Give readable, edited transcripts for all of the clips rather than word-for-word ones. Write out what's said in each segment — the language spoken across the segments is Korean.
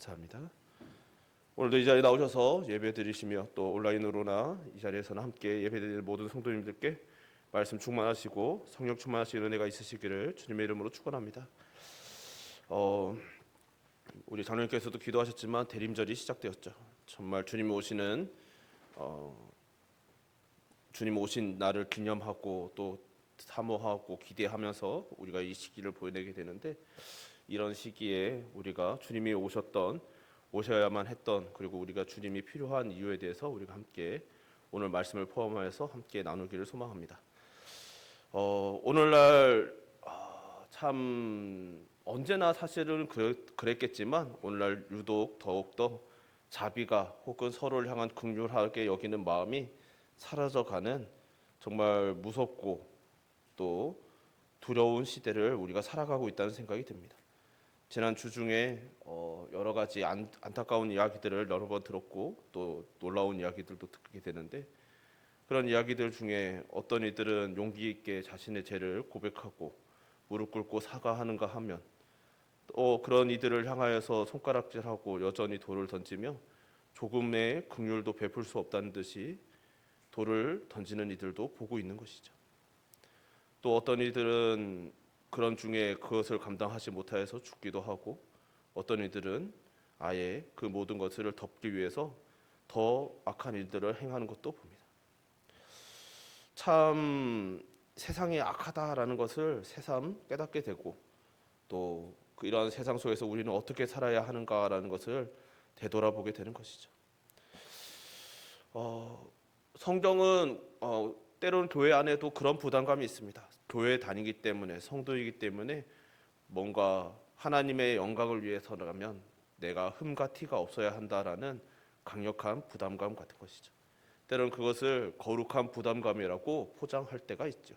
감사합니다. 오늘도 이 자리에 나오셔서 예배 드리시며 또 온라인으로나 이 자리에서는 함께 예배 드리는 모든 성도님들께 말씀 충만하시고 성령 충만하신 은혜가 있으시기를 주님의 이름으로 축원합니다. 우리 장로님께서도 기도하셨지만 대림절이 시작되었죠. 정말 주님 오신 날을 기념하고 또 사모하고 기대하면서 우리가 이 시기를 보내게 되는데, 이런 시기에 우리가 주님이 오셔야만 했던, 그리고 우리가 주님이 필요한 이유에 대해서 우리가 함께 오늘 말씀을 포함해서 함께 나누기를 소망합니다. 오늘날 참 언제나 사실은 그랬겠지만 오늘날 유독 더욱더 자비가 혹은 서로를 향한 긍휼하게 여기는 마음이 사라져가는 정말 무섭고 또 두려운 시대를 우리가 살아가고 있다는 생각이 듭니다. 지난 주 중에 여러 가지 안타까운 이야기들을 여러 번 들었고 또 놀라운 이야기들도 듣게 되는데, 그런 이야기들 중에 어떤 이들은 용기 있게 자신의 죄를 고백하고 무릎 꿇고 사과하는가 하면, 또 그런 이들을 향하여서 손가락질하고 여전히 돌을 던지며 조금의 긍휼도 베풀 수 없다는 듯이 돌을 던지는 이들도 보고 있는 것이죠. 또 어떤 이들은 그런 중에 그것을 감당하지 못하여서 죽기도 하고, 어떤 이들은 아예 그 모든 것을 덮기 위해서 더 악한 일들을 행하는 것도 봅니다. 참 세상이 악하다라는 것을 새삼 깨닫게 되고, 또 이러한 세상 속에서 우리는 어떻게 살아야 하는가라는 것을 되돌아보게 되는 것이죠. 성경은 때로는 교회 안에도 그런 부담감이 있습니다. 교회에 다니기 때문에, 성도이기 때문에 뭔가 하나님의 영광을 위해서라면 내가 흠과 티가 없어야 한다라는 강력한 부담감 같은 것이죠. 때로는 그것을 거룩한 부담감이라고 포장할 때가 있죠.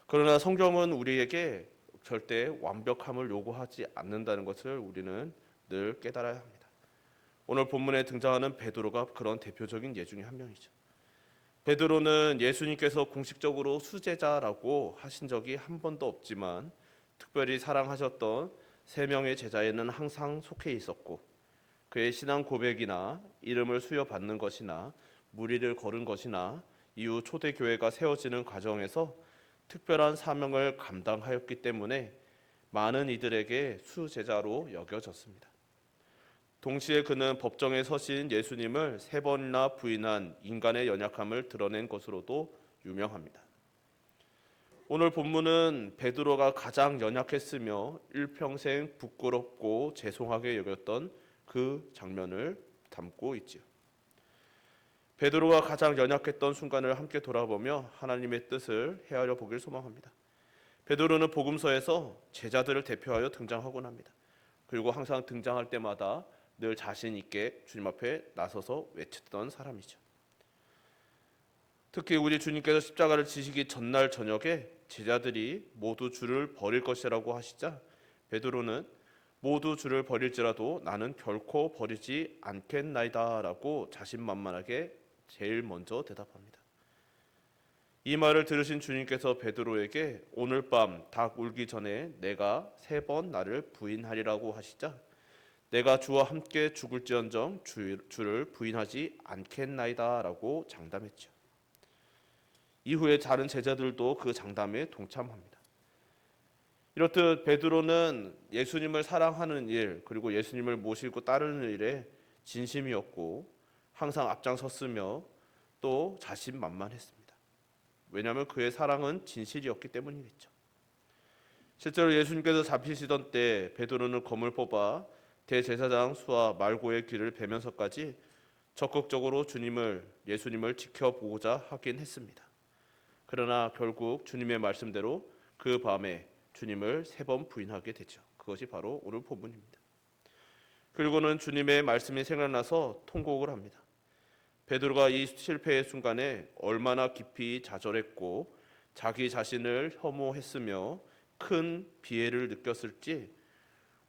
그러나 성경은 우리에게 절대 완벽함을 요구하지 않는다는 것을 우리는 늘 깨달아야 합니다. 오늘 본문에 등장하는 베드로가 그런 대표적인 예 중에 한 명이죠. 베드로는 예수님께서 공식적으로 수제자라고 하신 적이 한 번도 없지만 특별히 사랑하셨던 세 명의 제자에는 항상 속해 있었고, 그의 신앙 고백이나 이름을 수여받는 것이나 무리를 걸은 것이나 이후 초대교회가 세워지는 과정에서 특별한 사명을 감당하였기 때문에 많은 이들에게 수제자로 여겨졌습니다. 동시에 그는 법정에 서신 예수님을 3번이나 부인한 인간의 연약함을 드러낸 것으로도 유명합니다. 오늘 본문은 베드로가 가장 연약했으며 일평생 부끄럽고 죄송하게 여겼던 그 장면을 담고 있지요. 베드로가 가장 연약했던 순간을 함께 돌아보며 하나님의 뜻을 헤아려 보길 소망합니다. 베드로는 복음서에서 제자들을 대표하여 등장하곤 합니다. 그리고 항상 등장할 때마다 늘 자신 있게 주님 앞에 나서서 외쳤던 사람이죠. 특히 우리 주님께서 십자가를 지시기 전날 저녁에 제자들이 모두 주를 버릴 것이라고 하시자 베드로는 모두 주를 버릴지라도 나는 결코 버리지 않겠나이다 라고 자신만만하게 제일 먼저 대답합니다. 이 말을 들으신 주님께서 베드로에게 오늘 밤 닭 울기 전에 내가 3번 나를 부인하리라고 하시자 내가 주와 함께 죽을지언정 주를 부인하지 않겠나이다 라고 장담했죠. 이후에 다른 제자들도 그 장담에 동참합니다. 이렇듯 베드로는 예수님을 사랑하는 일, 그리고 예수님을 모시고 따르는 일에 진심이었고 항상 앞장섰으며 또 자신만만했습니다. 왜냐하면 그의 사랑은 진실이었기 때문이겠죠. 실제로 예수님께서 잡히시던 때 베드로는 검을 뽑아 대제사장 수와 말고의 귀를 베면서까지 적극적으로 예수님을 지켜보고자 하긴 했습니다. 그러나 결국 주님의 말씀대로 그 밤에 주님을 3번 부인하게 되죠. 그것이 바로 오늘 본문입니다. 그리고는 주님의 말씀이 생각나서 통곡을 합니다. 베드로가 이 실패의 순간에 얼마나 깊이 좌절했고 자기 자신을 혐오했으며 큰 비애를 느꼈을지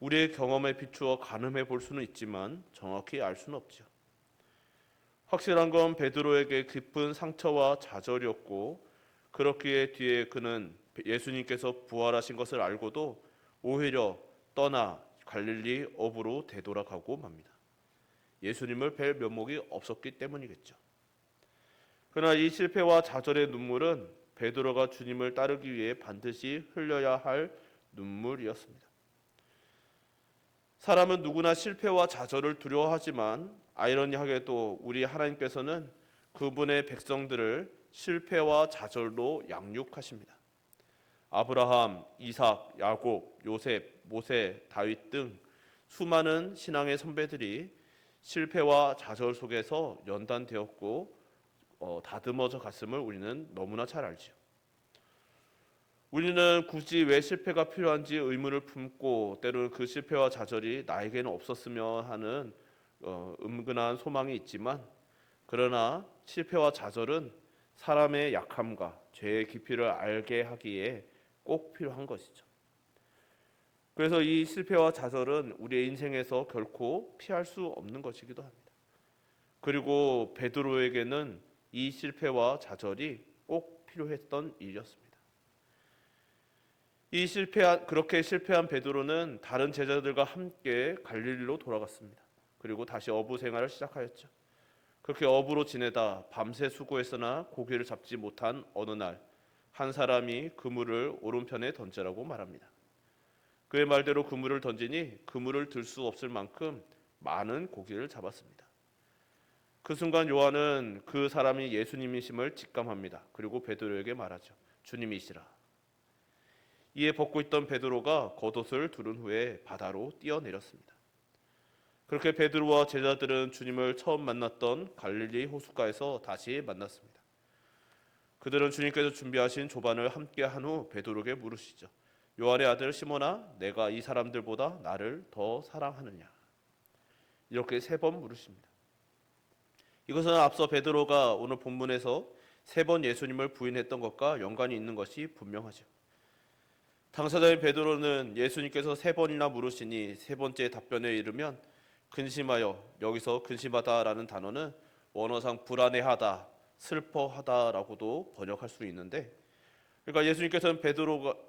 우리의 경험에 비추어 가늠해 볼 수는 있지만 정확히 알 수는 없죠. 확실한 건 베드로에게 깊은 상처와 좌절이었고, 그렇기에 뒤에 그는 예수님께서 부활하신 것을 알고도 오히려 떠나 갈릴리 어부로 되돌아가고 맙니다. 예수님을 뵐 면목이 없었기 때문이겠죠. 그러나 이 실패와 좌절의 눈물은 베드로가 주님을 따르기 위해 반드시 흘려야 할 눈물이었습니다. 사람은 누구나 실패와 좌절을 두려워하지만 아이러니하게도 우리 하나님께서는 그분의 백성들을 실패와 좌절로 양육하십니다. 아브라함, 이삭, 야곱, 요셉, 모세, 다윗 등 수많은 신앙의 선배들이 실패와 좌절 속에서 연단되었고 다듬어져 갔음을 우리는 너무나 잘 알지요. 우리는 굳이 왜 실패가 필요한지 의문을 품고 때로는 그 실패와 좌절이 나에게는 없었으면 하는 은근한 소망이 있지만, 그러나 실패와 좌절은 사람의 약함과 죄의 깊이를 알게 하기에 꼭 필요한 것이죠. 그래서 이 실패와 좌절은 우리의 인생에서 결코 피할 수 없는 것이기도 합니다. 그리고 베드로에게는 이 실패와 좌절이 꼭 필요했던 일이었습니다. 그렇게 실패한 베드로는 다른 제자들과 함께 갈릴리로 돌아갔습니다. 그리고 다시 어부 생활을 시작하였죠. 그렇게 어부로 지내다 밤새 수고했으나 고기를 잡지 못한 어느 날, 한 사람이 그물을 오른편에 던지라고 말합니다. 그의 말대로 그물을 던지니 그물을 들 수 없을 만큼 많은 고기를 잡았습니다. 그 순간 요한은 그 사람이 예수님이심을 직감합니다. 그리고 베드로에게 말하죠. 주님이시라. 이에 벗고 있던 베드로가 겉옷을 두른 후에 바다로 뛰어내렸습니다. 그렇게 베드로와 제자들은 주님을 처음 만났던 갈릴리 호숫가에서 다시 만났습니다. 그들은 주님께서 준비하신 조반을 함께 한 후 베드로에게 물으시죠. 요한의 아들 시몬아, 내가 이 사람들보다 나를 더 사랑하느냐? 이렇게 3번 물으십니다. 이것은 앞서 베드로가 오늘 본문에서 3번 예수님을 부인했던 것과 연관이 있는 것이 분명하죠. 당사자인 베드로는 예수님께서 3번이나 물으시니 3번째 답변에 이르면 근심하여, 여기서 근심하다라는 단어는 원어상 불안해하다, 슬퍼하다라고도 번역할 수 있는데, 그러니까 예수님께서는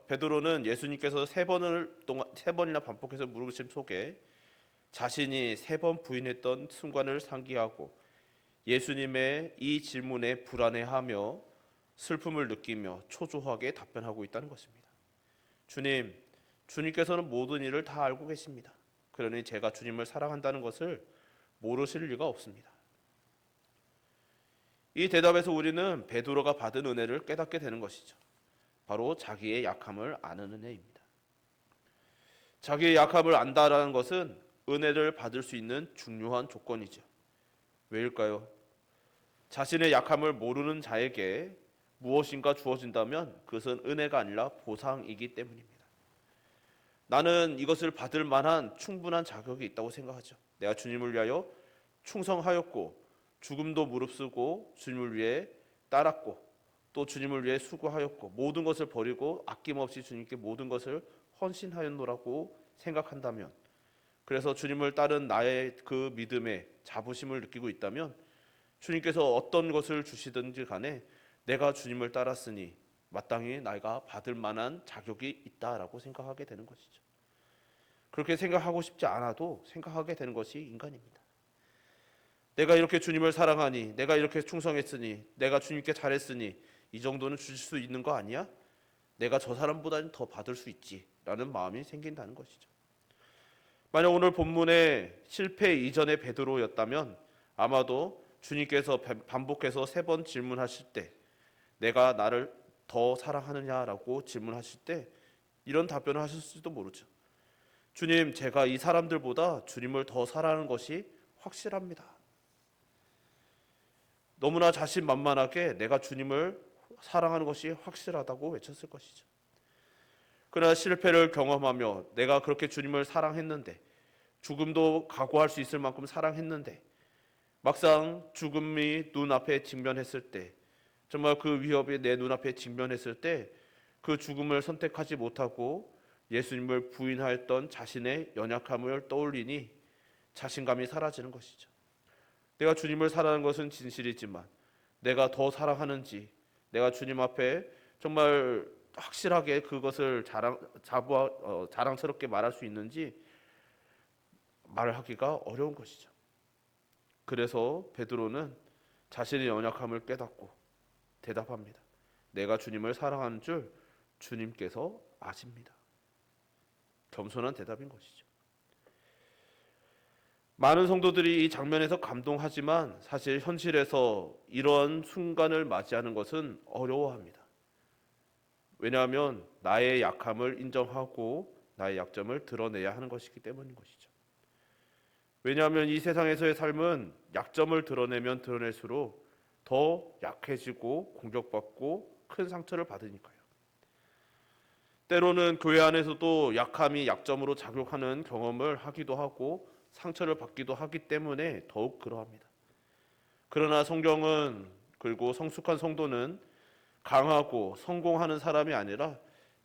베드로는 예수님께서 3번이나 반복해서 물으심 속에 자신이 3번 부인했던 순간을 상기하고 예수님의 이 질문에 불안해하며 슬픔을 느끼며 초조하게 답변하고 있다는 것입니다. 주님께서는 모든 일을 다 알고 계십니다. 그러니 제가 주님을 사랑한다는 것을 모르실 리가 없습니다. 이 대답에서 우리는 베드로가 받은 은혜를 깨닫게 되는 것이죠. 바로 자기의 약함을 아는 은혜입니다. 자기의 약함을 안다라는 것은 은혜를 받을 수 있는 중요한 조건이죠. 왜일까요? 자신의 약함을 모르는 자에게 무엇인가 주어진다면 그것은 은혜가 아니라 보상이기 때문입니다. 나는 이것을 받을 만한 충분한 자격이 있다고 생각하죠. 내가 주님을 위하여 충성하였고 죽음도 무릅쓰고 주님을 위해 따랐고 또 주님을 위해 수고하였고 모든 것을 버리고 아낌없이 주님께 모든 것을 헌신하였노라고 생각한다면, 그래서 주님을 따른 나의 그 믿음에 자부심을 느끼고 있다면 주님께서 어떤 것을 주시든지 간에 내가 주님을 따랐으니 마땅히 내가 받을 만한 자격이 있다라고 생각하게 되는 것이죠. 그렇게 생각하고 싶지 않아도 생각하게 되는 것이 인간입니다. 내가 이렇게 주님을 사랑하니, 내가 이렇게 충성했으니, 내가 주님께 잘했으니 이 정도는 주실 수 있는 거 아니야? 내가 저 사람보다는 더 받을 수 있지라는 마음이 생긴다는 것이죠. 만약 오늘 본문의 실패 이전의 베드로였다면 아마도 주님께서 반복해서 3번 질문하실 때, 내가 나를 더 사랑하느냐라고 질문하실 때 이런 답변을 하셨을지도 모르죠. 주님, 제가 이 사람들보다 주님을 더 사랑하는 것이 확실합니다. 너무나 자신만만하게 내가 주님을 사랑하는 것이 확실하다고 외쳤을 것이죠. 그러나 실패를 경험하며 내가 그렇게 주님을 사랑했는데, 죽음도 각오할 수 있을 만큼 사랑했는데 막상 죽음이 눈앞에 직면했을 때, 정말 그 위협이 내 눈앞에 직면했을 때 그 죽음을 선택하지 못하고 예수님을 부인하였던 자신의 연약함을 떠올리니 자신감이 사라지는 것이죠. 내가 주님을 사랑하는 것은 진실이지만 내가 더 사랑하는지, 내가 주님 앞에 정말 확실하게 그것을 자랑스럽게 말할 수 있는지 말하기가 어려운 것이죠. 그래서 베드로는 자신의 연약함을 깨닫고 대답합니다. 내가 주님을 사랑하는 줄 주님께서 아십니다. 겸손한 대답인 것이죠. 많은 성도들이 이 장면에서 감동하지만 사실 현실에서 이런 순간을 맞이하는 것은 어려워합니다. 왜냐하면 나의 약함을 인정하고 나의 약점을 드러내야 하는 것이기 때문인 것이죠. 왜냐하면 이 세상에서의 삶은 약점을 드러내면 드러낼수록 더 약해지고 공격받고 큰 상처를 받으니까요. 때로는 교회 안에서도 약함이 약점으로 작용하는 경험을 하기도 하고 상처를 받기도 하기 때문에 더욱 그러합니다. 그러나 성경은, 그리고 성숙한 성도는 강하고 성공하는 사람이 아니라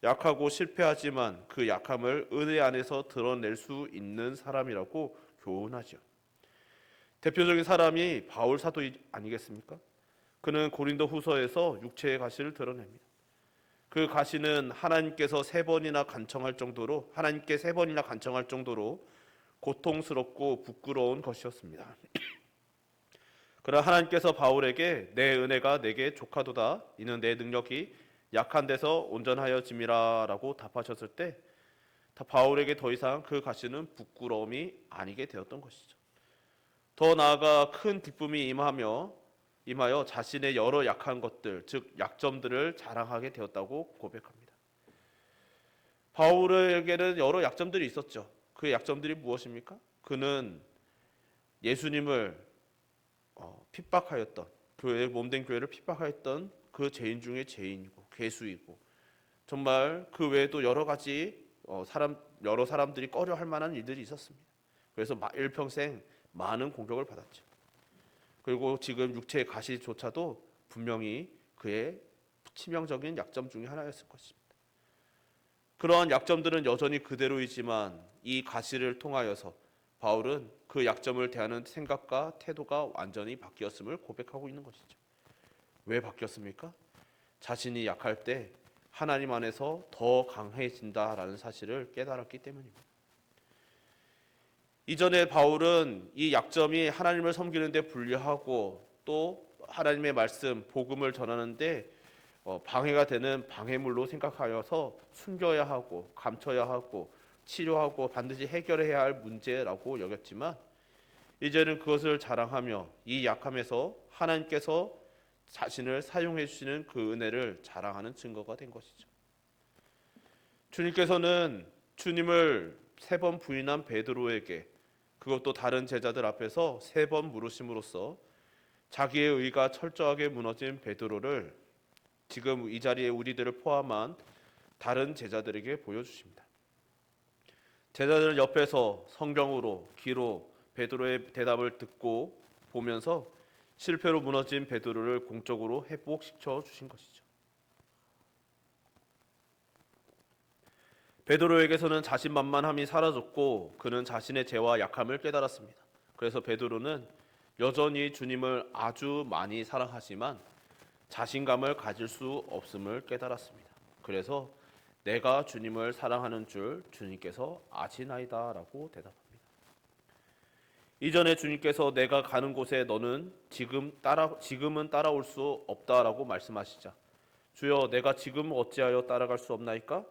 약하고 실패하지만 그 약함을 은혜 안에서 드러낼 수 있는 사람이라고 교훈하죠. 대표적인 사람이 바울 사도 아니겠습니까? 그는 고린도 후서에서 육체의 가시를 드러냅니다. 그 가시는 하나님께 세 번이나 간청할 정도로 고통스럽고 부끄러운 것이었습니다. 그러나 하나님께서 바울에게 내 은혜가 내게 족하도다, 이는 내 능력이 약한 데서 온전하여짐이라 라고 답하셨을 때 바울에게 더 이상 그 가시는 부끄러움이 아니게 되었던 것이죠. 더 나아가 큰 기쁨이 임하여 자신의 여러 약한 것들, 즉 약점들을 자랑하게 되었다고 고백합니다. 바울에게는 여러 약점들이 있었죠. 그 약점들이 무엇입니까? 그는 예수님을 핍박하였던, 몸된 교회를 핍박하였던 그 죄인 중에 죄인이고 괴수이고, 정말 그 외에도 여러 가지 여러 사람들이 꺼려할 만한 일들이 있었습니다. 그래서 일평생 많은 공격을 받았죠. 그리고 지금 육체의 가시조차도 분명히 그의 치명적인 약점 중에 하나였을 것입니다. 그러한 약점들은 여전히 그대로이지만 이 가시를 통하여서 바울은 그 약점을 대하는 생각과 태도가 완전히 바뀌었음을 고백하고 있는 것이죠. 왜 바뀌었습니까? 자신이 약할 때 하나님 안에서 더 강해진다라는 사실을 깨달았기 때문입니다. 이전에 바울은 이 약점이 하나님을 섬기는 데 불리하고 또 하나님의 말씀, 복음을 전하는데 방해가 되는 방해물로 생각하여서 숨겨야 하고 감춰야 하고 치료하고 반드시 해결해야 할 문제라고 여겼지만, 이제는 그것을 자랑하며 이 약함에서 하나님께서 자신을 사용해 주시는 그 은혜를 자랑하는 증거가 된 것이죠. 주님께서는 주님을 3번 부인한 베드로에게, 그것도 다른 제자들 앞에서 3번 물으심으로써 자기의 의가 철저하게 무너진 베드로를 지금 이 자리에 우리들을 포함한 다른 제자들에게 보여주십니다. 제자들은 옆에서 성경으로 기로 베드로의 대답을 듣고 보면서 실패로 무너진 베드로를 공적으로 회복시켜 주신 것이죠. 베드로에게서는 자신만만함이 사라졌고 그는 자신의 죄와 약함을 깨달았습니다. 그래서 베드로는 여전히 주님을 아주 많이 사랑하지만 자신감을 가질 수 없음을 깨달았습니다. 그래서 내가 주님을 사랑하는 줄 주님께서 아시나이다 라고 대답합니다. 이전에 주님께서 내가 가는 곳에 너는 지금은 따라올 수 없다라고 말씀하시자, 주여 내가 지금 어찌하여 따라갈 수 없나이까?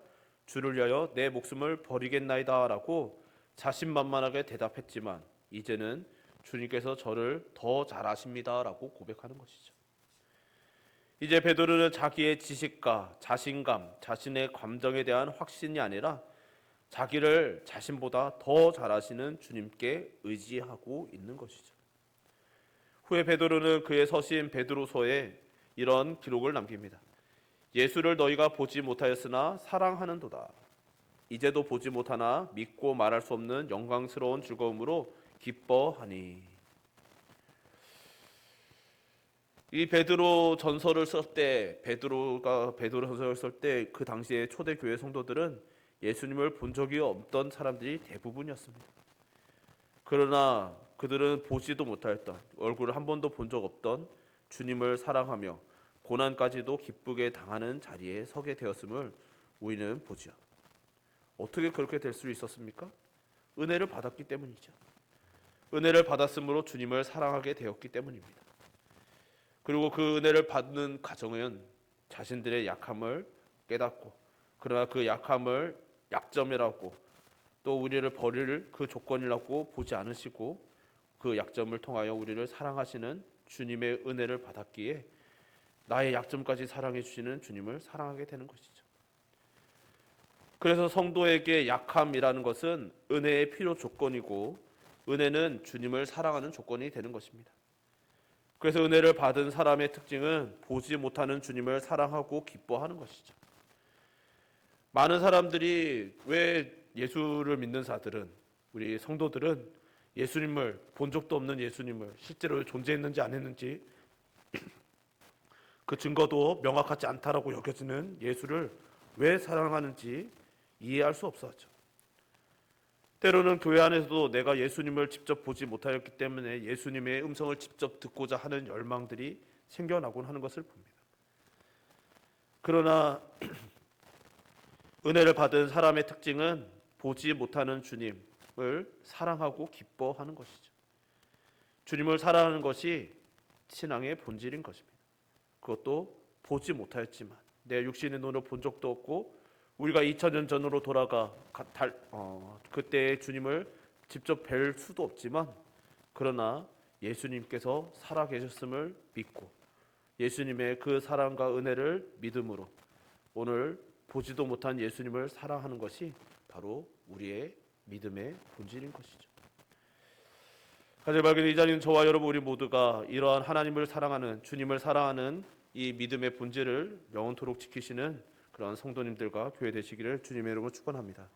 주를 위하여 내 목숨을 버리겠나이다 라고 자신만만하게 대답했지만 이제는 주님께서 저를 더 잘 아십니다 라고 고백하는 것이죠. 이제 베드로는 자기의 지식과 자신감, 자신의 감정에 대한 확신이 아니라 자기를 자신보다 더 잘 아시는 주님께 의지하고 있는 것이죠. 후에 베드로는 그의 서신 베드로서에 이런 기록을 남깁니다. 예수를 너희가 보지 못하였으나 사랑하는도다. 이제도 보지 못하나 믿고 말할 수 없는 영광스러운 즐거움으로 기뻐하니. 이 베드로 전서를 쓸 때, 베드로 전서를 쓸 때 그 당시에 초대 교회 성도들은 예수님을 본 적이 없던 사람들이 대부분이었습니다. 그러나 그들은 보지도 못하였던, 얼굴을 한 번도 본 적 없던 주님을 사랑하며 고난까지도 기쁘게 당하는 자리에 서게 되었음을 우리는 보지요. 어떻게 그렇게 될 수 있었습니까? 은혜를 받았기 때문이죠. 은혜를 받았으므로 주님을 사랑하게 되었기 때문입니다. 그리고 그 은혜를 받는 가정은 자신들의 약함을 깨닫고, 그러나 그 약함을 약점이라고, 또 우리를 버릴 그 조건이라고 보지 않으시고 그 약점을 통하여 우리를 사랑하시는 주님의 은혜를 받았기에 나의 약점까지 사랑해 주시는 주님을 사랑하게 되는 것이죠. 그래서 성도에게 약함이라는 것은 은혜의 필요 조건이고, 은혜는 주님을 사랑하는 조건이 되는 것입니다. 그래서 은혜를 받은 사람의 특징은 보지 못하는 주님을 사랑하고 기뻐하는 것이죠. 많은 사람들이, 왜 예수를 믿는 자들은, 우리 성도들은 예수님을, 본 적도 없는 예수님을 실제로 존재했는지 안 했는지 그 증거도 명확하지 않다라고 여겨지는 예수를 왜 사랑하는지 이해할 수 없어 하죠. 때로는 교회 안에서도 내가 예수님을 직접 보지 못하였기 때문에 예수님의 음성을 직접 듣고자 하는 열망들이 생겨나곤 하는 것을 봅니다. 그러나 은혜를 받은 사람의 특징은 보지 못하는 주님을 사랑하고 기뻐하는 것이죠. 주님을 사랑하는 것이 신앙의 본질인 것입니다. 그것도 보지 못하였지만, 내 육신의 눈으로 본 적도 없고 우리가 2000년 전으로 돌아가 그때의 주님을 직접 뵐 수도 없지만, 그러나 예수님께서 살아계셨음을 믿고 예수님의 그 사랑과 은혜를 믿음으로 오늘 보지도 못한 예수님을 사랑하는 것이 바로 우리의 믿음의 본질인 것이죠. 가장 밝은 이 자리는 저와 여러분 우리 모두가 이러한 하나님을 사랑하는, 주님을 사랑하는 이 믿음의 본질을 영원토록 지키시는 그런 성도님들과 교회 되시기를 주님의 이름으로 축원합니다.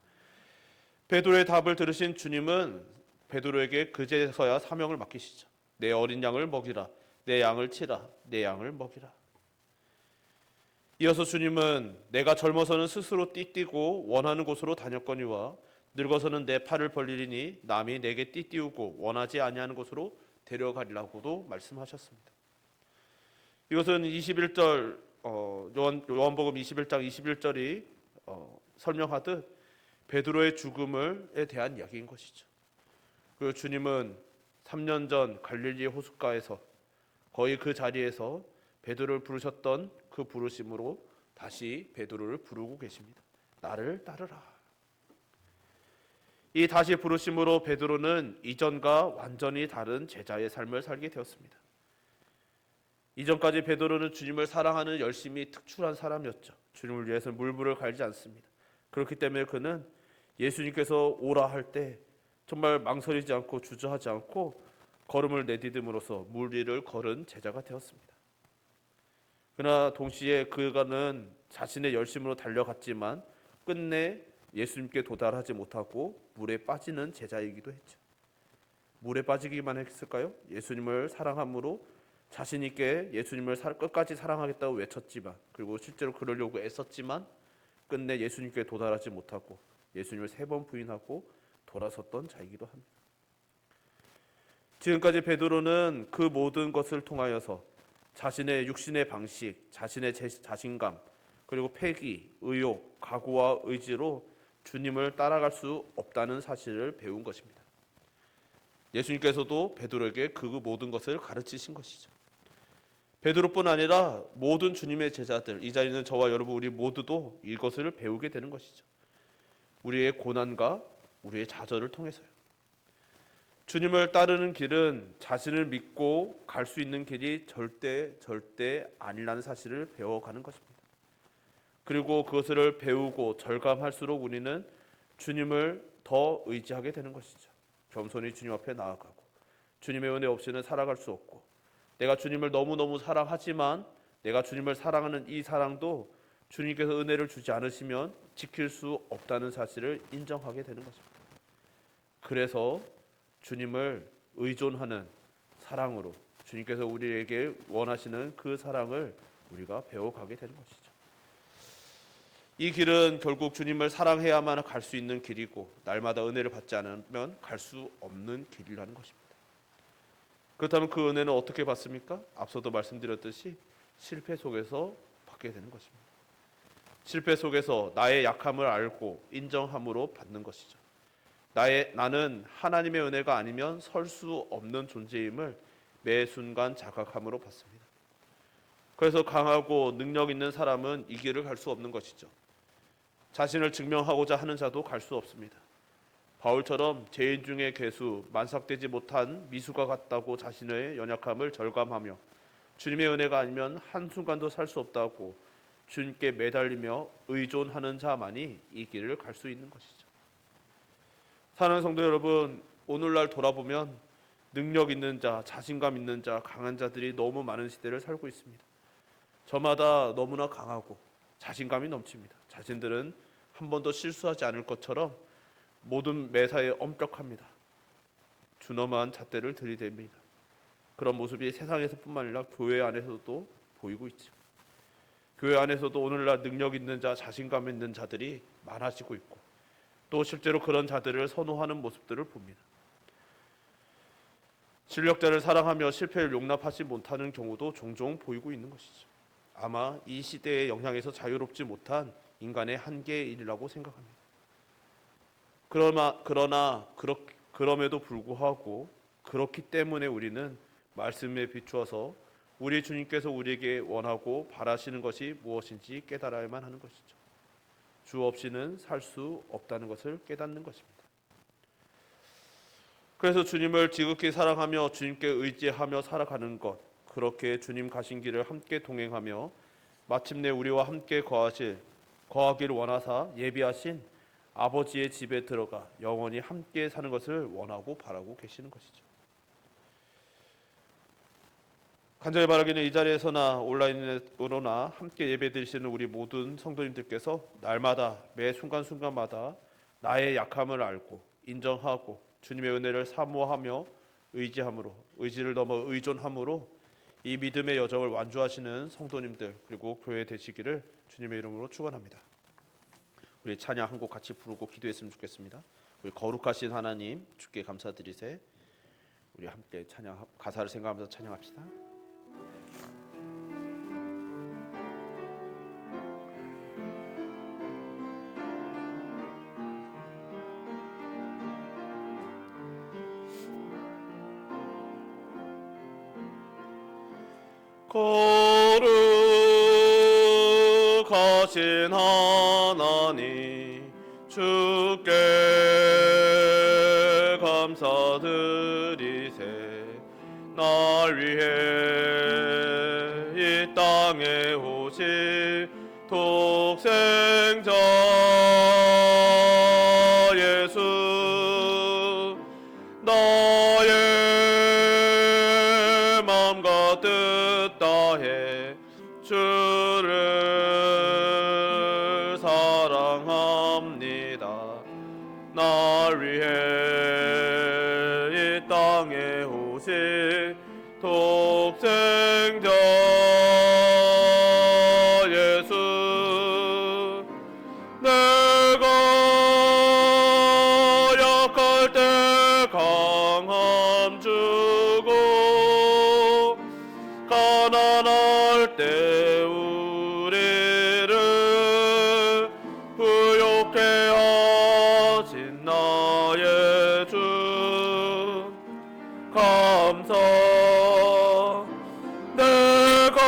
베드로의 답을 들으신 주님은 베드로에게 그제서야 사명을 맡기시죠. 내 어린 양을 먹이라, 내 양을 치라, 내 양을 먹이라. 이어서 주님은 내가 젊어서는 스스로 띠띠고 원하는 곳으로 다녔거니와 늙어서는 내 팔을 벌리리니 남이 내게 띠띠우고 원하지 아니하는 곳으로 데려가리라고도 말씀하셨습니다. 이것은 21절 요한복음 21장 21절이 설명하듯 베드로의 죽음에 대한 이야기인 것이죠. 그리고 주님은 3년 전 갈릴리 호숫가에서 거의 그 자리에서 베드로를 부르셨던 그 부르심으로 다시 베드로를 부르고 계십니다. 나를 따르라. 이 다시 부르심으로 베드로는 이전과 완전히 다른 제자의 삶을 살게 되었습니다. 이전까지 베드로는 주님을 사랑하는 열심히 특출한 사람이었죠. 주님을 위해서 물불을 갈지 않습니다. 그렇기 때문에 그는 예수님께서 오라 할 때 정말 망설이지 않고 주저하지 않고 걸음을 내디딤으로써 물 위를 걸은 제자가 되었습니다. 그러나 동시에 그가는 자신의 열심으로 달려갔지만 끝내 예수님께 도달하지 못하고 물에 빠지는 제자이기도 했죠. 물에 빠지기만 했을까요? 예수님을 사랑함으로 자신 있게 예수님을 끝까지 사랑하겠다고 외쳤지만, 그리고 실제로 그러려고 애썼지만 끝내 예수님께 도달하지 못하고 예수님을 3번 부인하고 돌아섰던 자이기도 합니다. 지금까지 베드로는 그 모든 것을 통하여서 자신의 육신의 방식, 자신의 자신감, 그리고 패기, 의욕, 각오와 의지로 주님을 따라갈 수 없다는 사실을 배운 것입니다. 예수님께서도 베드로에게 그 모든 것을 가르치신 것이죠. 베드로뿐 아니라 모든 주님의 제자들, 이 자리는 저와 여러분 우리 모두도 이것을 배우게 되는 것이죠. 우리의 고난과 우리의 좌절을 통해서요. 주님을 따르는 길은 자신을 믿고 갈 수 있는 길이 절대 아니라는 사실을 배워가는 것입니다. 그리고 그것을 배우고 절감할수록 우리는 주님을 더 의지하게 되는 것이죠. 겸손히 주님 앞에 나아가고, 주님의 은혜 없이는 살아갈 수 없고, 내가 주님을 너무너무 사랑하지만 내가 주님을 사랑하는 이 사랑도 주님께서 은혜를 주지 않으시면 지킬 수 없다는 사실을 인정하게 되는 것입니다. 그래서 주님을 의존하는 사랑으로 주님께서 우리에게 원하시는 그 사랑을 우리가 배워가게 되는 것이죠. 이 길은 결국 주님을 사랑해야만 갈 수 있는 길이고, 날마다 은혜를 받지 않으면 갈 수 없는 길이라는 것입니다. 그렇다면 그 은혜는 어떻게 받습니까? 앞서도 말씀드렸듯이 실패 속에서 받게 되는 것입니다. 실패 속에서 나의 약함을 알고 인정함으로 받는 것이죠. 나는 하나님의 은혜가 아니면 설 수 없는 존재임을 매 순간 자각함으로 받습니다. 그래서 강하고 능력 있는 사람은 이 길을 갈 수 없는 것이죠. 자신을 증명하고자 하는 자도 갈 수 없습니다. 바울처럼 죄인 중에 괴수, 만삭되지 못한 미수가 같다고 자신의 연약함을 절감하며 주님의 은혜가 아니면 한순간도 살 수 없다고 주님께 매달리며 의존하는 자만이 이 길을 갈 수 있는 것이죠. 사랑하는 성도 여러분, 오늘날 돌아보면 능력 있는 자, 자신감 있는 자, 강한 자들이 너무 많은 시대를 살고 있습니다. 저마다 너무나 강하고 자신감이 넘칩니다. 자신들은 한 번도 실수하지 않을 것처럼 모든 매사에 엄격합니다. 준엄한 잣대를 들이댑니다. 그런 모습이 세상에서뿐만 아니라 교회 안에서도 보이고 있죠. 교회 안에서도 오늘날 능력 있는 자, 자신감 있는 자들이 많아지고 있고 또 실제로 그런 자들을 선호하는 모습들을 봅니다. 실력자를 사랑하며 실패를 용납하지 못하는 경우도 종종 보이고 있는 것이죠. 아마 이 시대의 영향에서 자유롭지 못한 인간의 한계의 일이라고 생각합니다. 그럼에도 불구하고 그렇기 때문에 우리는 말씀에 비추어서 우리 주님께서 우리에게 원하고 바라시는 것이 무엇인지 깨달아야만 하는 것이죠. 주 없이는 살 수 없다는 것을 깨닫는 것입니다. 그래서 주님을 지극히 사랑하며 주님께 의지하며 살아가는 것, 그렇게 주님 가신 길을 함께 동행하며 마침내 우리와 함께 거하기를 원하사 예비하신 아버지의 집에 들어가 영원히 함께 사는 것을 원하고 바라고 계시는 것이죠. 간절히 바라기는 이 자리에서나 온라인으로나 함께 예배드리시는 우리 모든 성도님들께서 날마다 매 순간순간마다 나의 약함을 알고 인정하고 주님의 은혜를 사모하며 의지를 넘어 의존함으로 이 믿음의 여정을 완주하시는 성도님들 그리고 교회 되시기를 주님의 이름으로 축원합니다. 우리 찬양 한 곡 같이 부르고 기도했으면 좋겠습니다. 우리 거룩하신 하나님 주께 감사드리세. 우리 함께 찬양 가사를 생각하면서 찬양합시다. 거룩하신 하나님 주께 감사드리세. 날 위해 이 땅에 오신 독생자 예수 나의 마음과 뜻 다해 주를 사랑합니다. 날 위해 이 땅에 오신 독생자 예수 내가 약할 때 강함 주고 가난할 때 우리를 부욕해 하신 나의 주 감사. 내가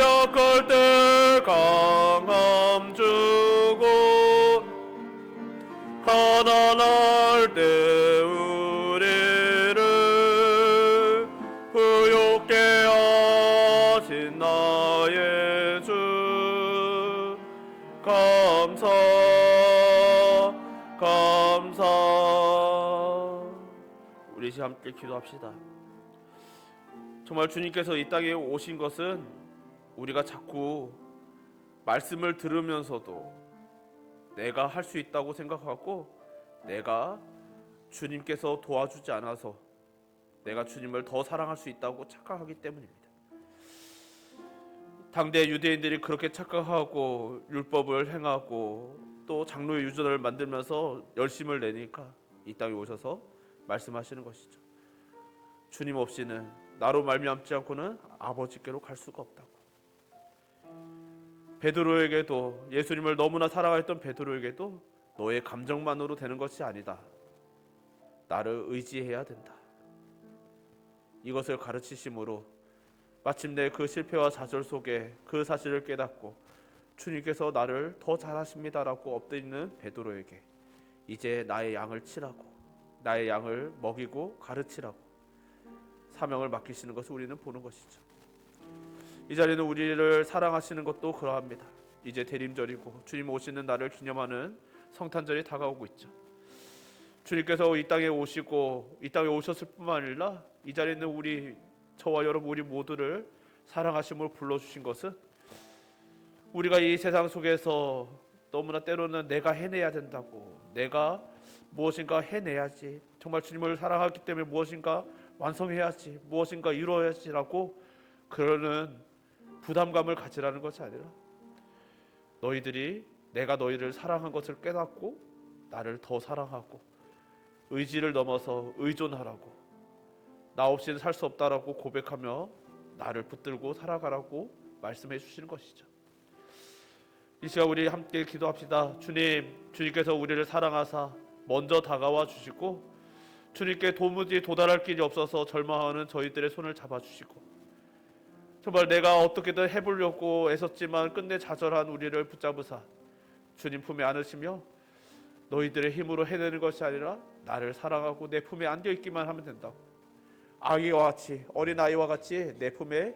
약할 때 강함 주고 가난할 때 우리를 부욕해 하신 나의 주 감사. 우리 함께 기도합시다. 정말 주님께서 이 땅에 오신 것은 우리가 자꾸 말씀을 들으면서도 내가 할 수 있다고 생각하고 내가 주님께서 도와주지 않아서 내가 주님을 더 사랑할 수 있다고 착각하기 때문입니다. 당대 유대인들이 그렇게 착각하고 율법을 행하고 또 장로의 유전을 만들면서 열심을 내니까 이 땅에 오셔서 말씀하시는 것이죠. 주님 없이는 나로 말미암지 않고는 아버지께로 갈 수가 없다고. 베드로에게도 예수님을 너무나 사랑했던 베드로에게도 너의 감정만으로 되는 것이 아니다. 나를 의지해야 된다. 이것을 가르치심으로 마침내 그 실패와 좌절 속에 그 사실을 깨닫고 주님께서 나를 더 잘하십니다라고 엎드리는 베드로에게 이제 나의 양을 치라고, 나의 양을 먹이고 가르치라고 사명을 맡기시는 것을 우리는 보는 것이죠. 이 자리는 우리를 사랑하시는 것도 그러합니다. 이제 대림절이고 주님 오시는 날을 기념하는 성탄절이 다가오고 있죠. 주님께서 이 땅에 오시고 이 땅에 오셨을 뿐만 아니라 이 자리에 있는 우리, 저와 여러분 우리 모두를 사랑하심으로 불러주신 것은 우리가 이 세상 속에서 너무나 때로는 내가 해내야 된다고, 내가 무엇인가 해내야지, 정말 주님을 사랑하기 때문에 무엇인가 완성해야지, 무엇인가 이루어야지라고 그러는 부담감을 가지라는 것이 아니라 너희들이 내가 너희를 사랑한 것을 깨닫고 나를 더 사랑하고 의지를 넘어서 의존하라고, 나 없이는 살 수 없다라고 고백하며 나를 붙들고 살아가라고 말씀해 주시는 것이죠. 이 시간 우리 함께 기도합시다. 주님께서 우리를 사랑하사 먼저 다가와 주시고 주님께 도무지 도달할 길이 없어서 절망하는 저희들의 손을 잡아주시고 정말 내가 어떻게든 해보려고 애썼지만 끝내 좌절한 우리를 붙잡으사 주님 품에 안으시며 너희들의 힘으로 해내는 것이 아니라 나를 사랑하고 내 품에 안겨있기만 하면 된다고, 아기와 같이, 어린아이와 같이 내 품에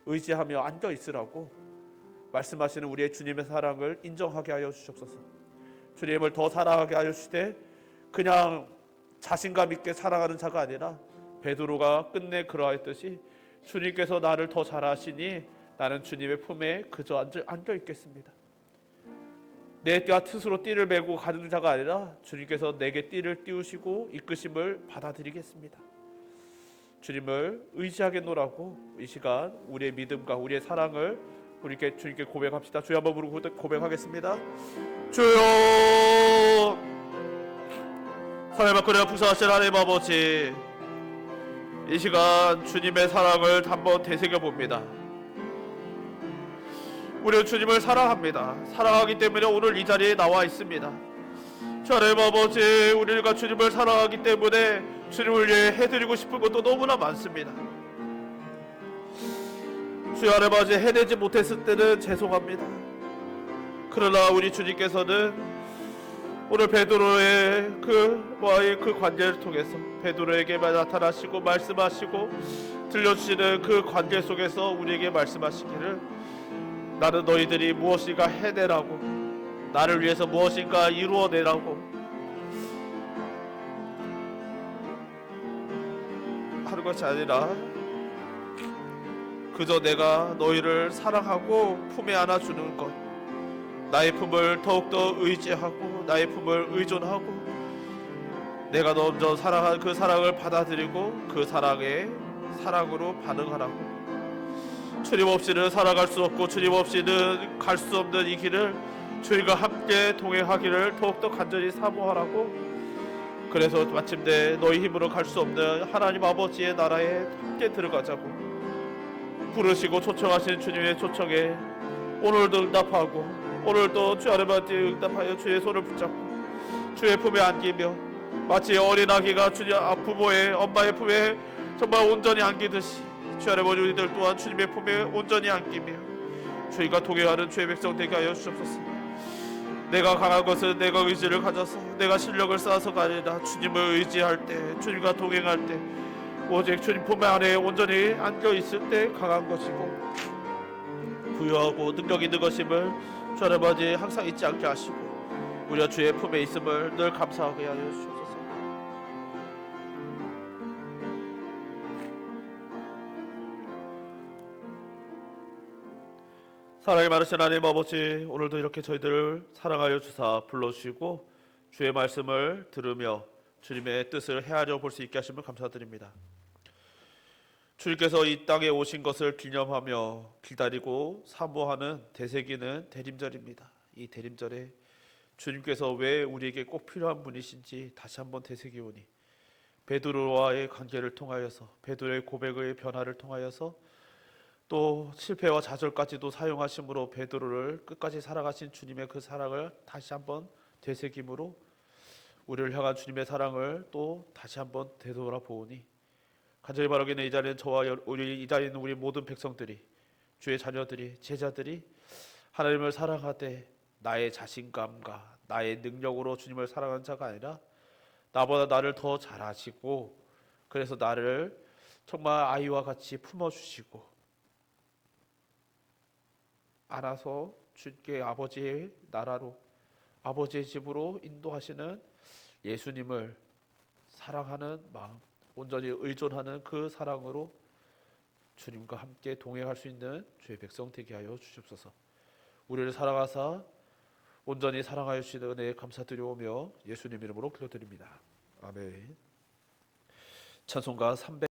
의지하며 안겨있으라고 말씀하시는 우리의 주님의 사랑을 인정하게 하여 주시옵소서. 주님을 더 사랑하게 하여 주시되 그냥 자신감 있게 사랑하는 자가 아니라 베드로가 끝내 그러하였듯이 주님께서 나를 더 잘하시니 나는 주님의 품에 그저 안겨 있겠습니다. 내가 스스로 띠를 메고 가는 자가 아니라 주님께서 내게 띠를 띄우시고 이끄심을 받아들이겠습니다. 주님을 의지하겠노라고 이 시간 우리의 믿음과 우리의 사랑을 우리께 주님께 고백합시다. 주여 한번 부르고 고백하겠습니다. 주여, 사랑의 그려 부사하신 하나님 아버지, 이 시간 주님의 사랑을 한번 되새겨봅니다. 우리는 주님을 사랑합니다. 사랑하기 때문에 오늘 이 자리에 나와 있습니다. 주 하나님 아버지, 우리가 주님을 사랑하기 때문에 주님을 위해 해드리고 싶은 것도 너무나 많습니다. 주 하나님 아버지, 해내지 못했을 때는 죄송합니다. 그러나 우리 주님께서는 오늘 베드로의 그와의 그 관계를 통해서 베드로에게만 나타나시고 말씀하시고 들려주시는 그 관계 속에서 우리에게 말씀하시기를 나는 너희들이 무엇인가 해내라고, 나를 위해서 무엇인가 이루어내라고 하는 것이 아니라 그저 내가 너희를 사랑하고 품에 안아주는 것, 나의 품을 더욱더 의지하고 나의 품을 의존하고 내가 먼저 사랑한 그 사랑을 받아들이고 그 사랑에 사랑으로 반응하라고, 주님 없이는 살아갈 수 없고 주님 없이는 갈 수 없는 이 길을 주님과 함께 동행하기를 더욱더 간절히 사모하라고, 그래서 마침내 너희 힘으로 갈 수 없는 하나님 아버지의 나라에 함께 들어가자고 부르시고 초청하신 주님의 초청에 오늘도 응답하고 오늘도 주 하나님한테 응답하여 주의 손을 붙잡고 주의 품에 안기며 마치 어린아기가 주님 부모의 엄마의 품에 정말 온전히 안기듯이 주 하나님 우리들 또한 주님의 품에 온전히 안기며 주님과 동행하는 주의 백성 되게 하여 주옵소서. 내가 강한 것은 내가 의지를 가져서 내가 실력을 쌓아서가 아니라 주님을 의지할 때, 주님과 동행할 때, 오직 주님 품 안에 온전히 안겨 있을 때 강한 것이고 부유하고 능력 있는 것임을 주 하나님 항상 잊지 않게 하시고 우리가 주의 품에 있음을 늘 감사하게 하여 주옵소서. 사랑이 많으신 하나님 아버지, 오늘도 이렇게 저희들을 사랑하여 주사 불러주시고 주의 말씀을 들으며 주님의 뜻을 헤아려 볼 수 있게 하심을 감사드립니다. 주님께서 이 땅에 오신 것을 기념하며 기다리고 사모하는 되새기는 대림절입니다. 이 대림절에 주님께서 왜 우리에게 꼭 필요한 분이신지 다시 한번 되새기오니 베드로와의 관계를 통하여서 베드로의 고백의 변화를 통하여서 또 실패와 좌절까지도 사용하심으로 베드로를 끝까지 살아가신 주님의 그 사랑을 다시 한번 되새김으로 우리를 향한 주님의 사랑을 또 다시 한번 되돌아보니 간절히 바라기는 이 자리는 이 자리에 있는 우리 모든 백성들이, 주의 자녀들이, 제자들이 하나님을 사랑하되 나의 자신감과 나의 능력으로 주님을 사랑하는 자가 아니라 나보다 나를 더 잘 아시고 그래서 나를 정말 아이와 같이 품어주시고 안아서 주께 아버지의 나라로, 아버지의 집으로 인도하시는 예수님을 사랑하는 마음, 온전히 의존하는 그 사랑으로 주님과 함께 동행할 수 있는 주의 백성 되게 하여 주시옵소서. 우리를 사랑하사 온전히 사랑하여 주시는 은혜에 감사드리오며 예수님 이름으로 기도드립니다. 아멘. 찬송가 300